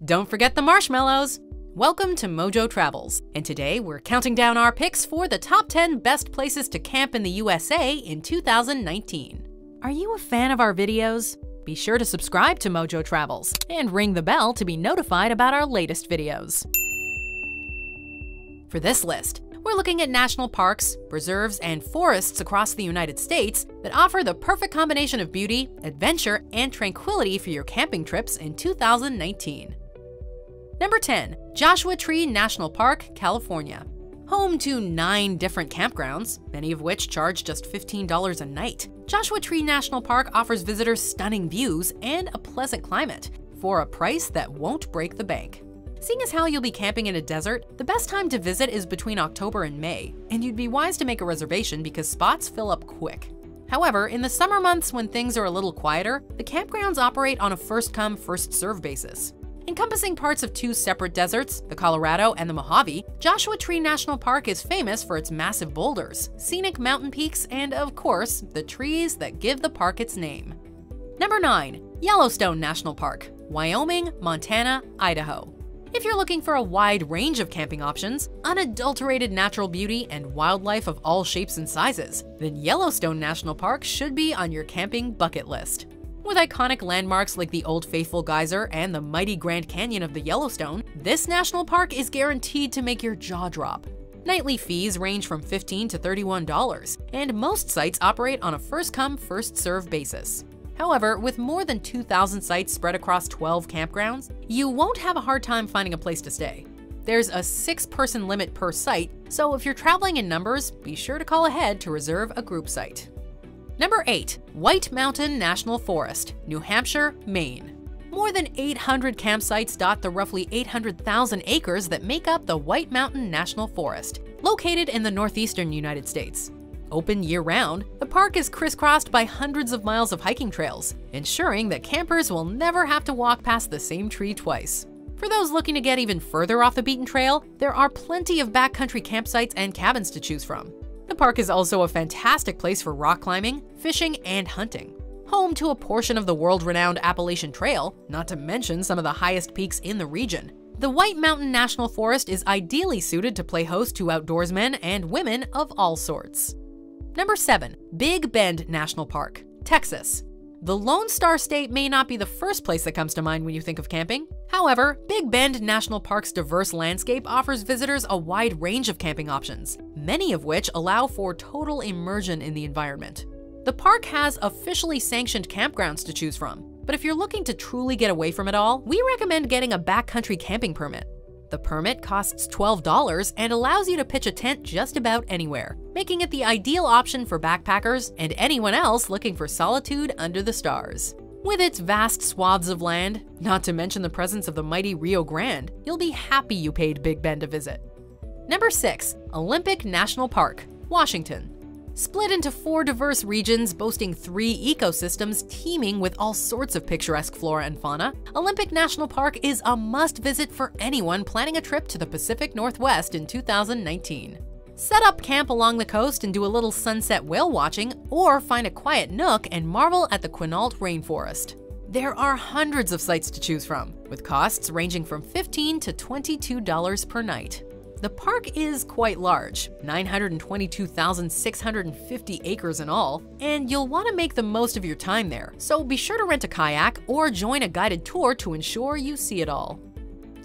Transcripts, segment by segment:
Don't forget the marshmallows! Welcome to MojoTravels, and today we're counting down our picks for the top 10 best places to camp in the USA in 2019. Are you a fan of our videos? Be sure to subscribe to MojoTravels and ring the bell to be notified about our latest videos. For this list, we're looking at national parks, preserves, and forests across the United States that offer the perfect combination of beauty, adventure, and tranquility for your camping trips in 2019. Number 10. Joshua Tree National Park, California. Home to 9 different campgrounds, many of which charge just $15 a night, Joshua Tree National Park offers visitors stunning views and a pleasant climate for a price that won't break the bank. Seeing as how you'll be camping in a desert, the best time to visit is between October and May, and you'd be wise to make a reservation because spots fill up quick. However, in the summer months when things are a little quieter, the campgrounds operate on a first-come, first-served basis. Encompassing parts of 2 separate deserts, the Colorado and the Mojave, Joshua Tree National Park is famous for its massive boulders, scenic mountain peaks, and of course, the trees that give the park its name. Number 9. Yellowstone National Park, Wyoming, Montana, Idaho. If you're looking for a wide range of camping options, unadulterated natural beauty, and wildlife of all shapes and sizes, then Yellowstone National Park should be on your camping bucket list. With iconic landmarks like the Old Faithful Geyser and the mighty Grand Canyon of the Yellowstone, this national park is guaranteed to make your jaw drop. Nightly fees range from $15 to $31, and most sites operate on a first-come, first-served basis. However, with more than 2,000 sites spread across 12 campgrounds, you won't have a hard time finding a place to stay. There's a 6-person limit per site, so if you're traveling in numbers, be sure to call ahead to reserve a group site. Number 8. White Mountain National Forest, New Hampshire, Maine. More than 800 campsites dot the roughly 800,000 acres that make up the White Mountain National Forest, located in the northeastern United States. Open year-round, the park is crisscrossed by hundreds of miles of hiking trails, ensuring that campers will never have to walk past the same tree twice. For those looking to get even further off the beaten trail, there are plenty of backcountry campsites and cabins to choose from. The park is also a fantastic place for rock climbing, fishing, and hunting. Home to a portion of the world-renowned Appalachian Trail, not to mention some of the highest peaks in the region, the White Mountain National Forest is ideally suited to play host to outdoorsmen and women of all sorts. Number 7. Big Bend National Park, Texas. The Lone Star State may not be the first place that comes to mind when you think of camping. However, Big Bend National Park's diverse landscape offers visitors a wide range of camping options, many of which allow for total immersion in the environment. The park has officially sanctioned campgrounds to choose from, but if you're looking to truly get away from it all, we recommend getting a backcountry camping permit. The permit costs $12 and allows you to pitch a tent just about anywhere, making it the ideal option for backpackers and anyone else looking for solitude under the stars. With its vast swaths of land, not to mention the presence of the mighty Rio Grande, you'll be happy you paid Big Bend a visit. Number 6. Olympic National Park, Washington. Split into 4 diverse regions boasting 3 ecosystems teeming with all sorts of picturesque flora and fauna, Olympic National Park is a must-visit for anyone planning a trip to the Pacific Northwest in 2019. Set up camp along the coast and do a little sunset whale watching, or find a quiet nook and marvel at the Quinault rainforest. There are hundreds of sites to choose from, with costs ranging from $15 to $22 per night. The park is quite large, 922,650 acres in all, and you'll want to make the most of your time there, so be sure to rent a kayak or join a guided tour to ensure you see it all.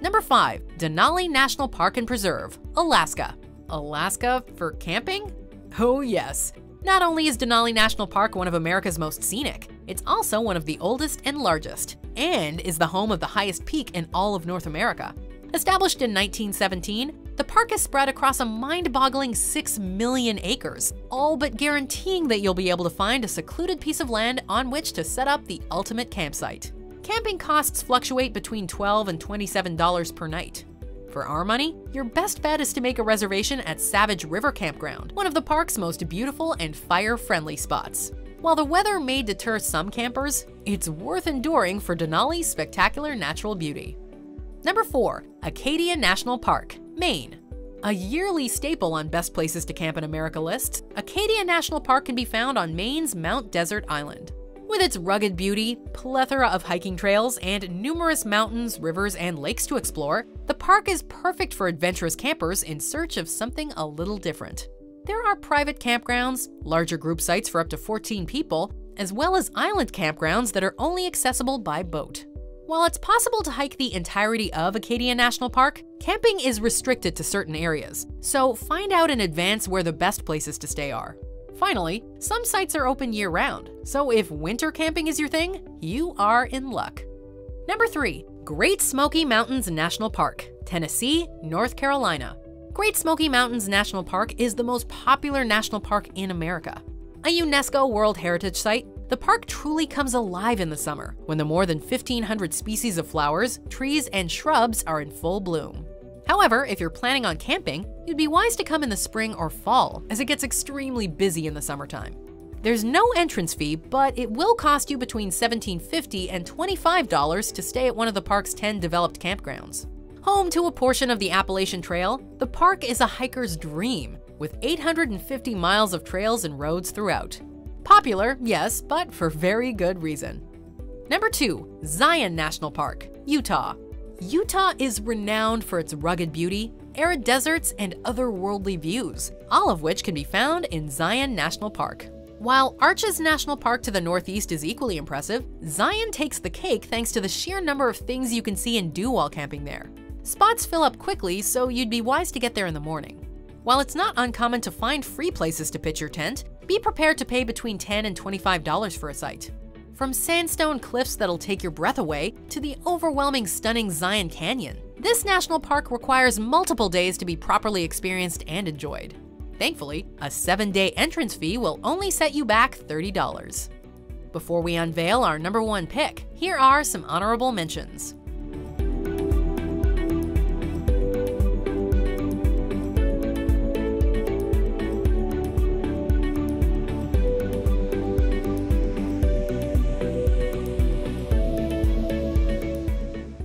Number 5. Denali National Park and Preserve, Alaska. Alaska for camping? Oh yes! Not only is Denali National Park one of America's most scenic, it's also one of the oldest and largest, and is the home of the highest peak in all of North America. Established in 1917, the park is spread across a mind-boggling 6 million acres, all but guaranteeing that you'll be able to find a secluded piece of land on which to set up the ultimate campsite. Camping costs fluctuate between $12 and $27 per night. For our money, your best bet is to make a reservation at Savage River Campground, one of the park's most beautiful and fire-friendly spots. While the weather may deter some campers, it's worth enduring for Denali's spectacular natural beauty. Number 4. Acadia National Park, Maine. A yearly staple on best places to camp in America lists, Acadia National Park can be found on Maine's Mount Desert Island. With its rugged beauty, plethora of hiking trails, and numerous mountains, rivers, and lakes to explore, the park is perfect for adventurous campers in search of something a little different. There are private campgrounds, larger group sites for up to 14 people, as well as island campgrounds that are only accessible by boat. While it's possible to hike the entirety of Acadia National Park, camping is restricted to certain areas, so find out in advance where the best places to stay are. Finally, some sites are open year-round, so if winter camping is your thing, you are in luck. Number 3. Great Smoky Mountains National Park, Tennessee, North Carolina. Great Smoky Mountains National Park is the most popular national park in America. A UNESCO World Heritage Site, the park truly comes alive in the summer, when the more than 1,500 species of flowers, trees, and shrubs are in full bloom. However, if you're planning on camping, you'd be wise to come in the spring or fall, as it gets extremely busy in the summertime. There's no entrance fee, but it will cost you between $17.50 and $25 to stay at one of the park's 10 developed campgrounds. Home to a portion of the Appalachian Trail, the park is a hiker's dream, with 850 miles of trails and roads throughout. Popular, yes, but for very good reason. Number 2. Zion National Park, Utah. Utah is renowned for its rugged beauty, arid deserts, and otherworldly views, all of which can be found in Zion National Park. While Arches National Park to the northeast is equally impressive, Zion takes the cake thanks to the sheer number of things you can see and do while camping there. Spots fill up quickly, so you'd be wise to get there in the morning. While it's not uncommon to find free places to pitch your tent, be prepared to pay between $10 and $25 for a site. From sandstone cliffs that'll take your breath away to the overwhelming stunning Zion Canyon, this national park requires multiple days to be properly experienced and enjoyed. Thankfully, a 7-day entrance fee will only set you back $30. Before we unveil our number 1 pick, here are some honorable mentions.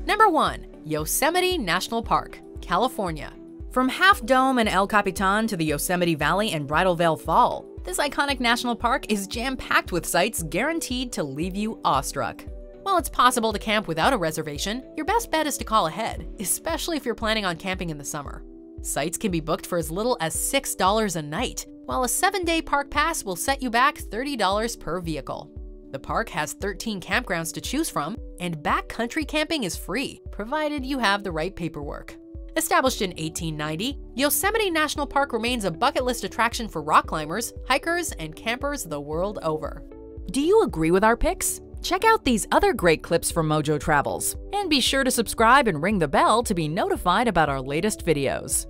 Number 1. Yosemite National Park, California. From Half Dome and El Capitan to the Yosemite Valley and Bridal Veil Fall, this iconic national park is jam-packed with sights guaranteed to leave you awestruck. While it's possible to camp without a reservation, your best bet is to call ahead, especially if you're planning on camping in the summer. Sites can be booked for as little as $6 a night, while a 7-day park pass will set you back $30 per vehicle. The park has 13 campgrounds to choose from, and backcountry camping is free, provided you have the right paperwork. Established in 1890, Yosemite National Park remains a bucket list attraction for rock climbers, hikers, and campers the world over. Do you agree with our picks? Check out these other great clips from MojoTravels, and be sure to subscribe and ring the bell to be notified about our latest videos.